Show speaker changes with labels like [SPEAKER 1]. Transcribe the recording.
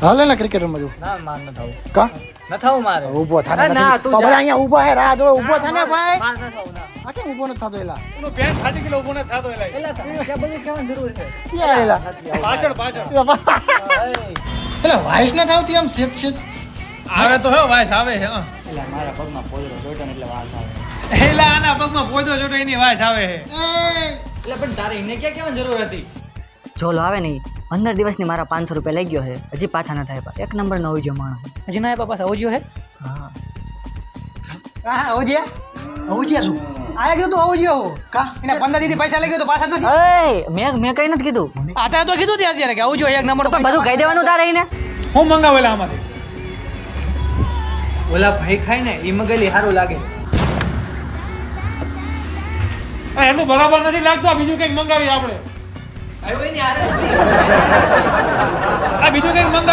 [SPEAKER 1] હાલે ને ક્રિકેટ રમવા જો
[SPEAKER 2] ના માર ન થાવું
[SPEAKER 1] કા
[SPEAKER 2] ન થાવું મારે
[SPEAKER 1] ઊભો થા
[SPEAKER 2] ના, તું
[SPEAKER 1] બાબા
[SPEAKER 2] જા.
[SPEAKER 1] અહીંયા ઊભો હે રાહ જો ઊભો થા ને ભાઈ
[SPEAKER 2] માર ન થાવું ના
[SPEAKER 1] આ કેમ ઊભો ન થાતો એલા
[SPEAKER 3] એનો પેન્ટ ફાટી ગયેલો ઊભો ન થતો એલા
[SPEAKER 2] એલા કે બધું કેવાની જરૂર છે
[SPEAKER 1] એલા
[SPEAKER 3] પાછળ
[SPEAKER 1] એલા વાઇસ ના થાવતી આમ સેત સેત
[SPEAKER 3] આવે તો હે વાસ આવે હે હા.
[SPEAKER 2] એલા મારા પગમાં પોદરો જોટો ને એટલે વાસ આવે
[SPEAKER 3] એલા આના પગમાં પોદરો જોટો એની વાસ આવે હે
[SPEAKER 2] એટલે પણ તારે એને ક્યાં કેવાની જરૂર હતી
[SPEAKER 4] જોલો આવે નહીં 15 દિવસની મારા 500 રૂપિયા લઈ ગયો હે હજી પાછા ન થાય એક નંબર નો આવજો માણસ
[SPEAKER 2] હજી ના પાપા આવજ્યો હે
[SPEAKER 4] હા
[SPEAKER 2] હા આવજ્યા
[SPEAKER 1] શું
[SPEAKER 2] આયા ગયો તું આવજ્યો
[SPEAKER 1] કા
[SPEAKER 2] એને 15 દીધી પૈસા લઈ ગયો તો પાછા નથી
[SPEAKER 4] મેં કઈ નથી કીધું
[SPEAKER 2] આતા તો કીધું ત્યાં અત્યારે કે આવજો એક નંબર
[SPEAKER 4] પણ બધું કહી દેવાનું તારે એને
[SPEAKER 3] હું મંગાવેલા આમાંથી
[SPEAKER 2] ઓલા ભાઈ ખાય ને ઈ મગલી સારું લાગે
[SPEAKER 3] એનું બરાબર નથી લાગતું આ બીજું કંઈક મંગાવી આપણે
[SPEAKER 2] આવ્યો ને યાર
[SPEAKER 3] આ બીજું કંઈક મંગાવી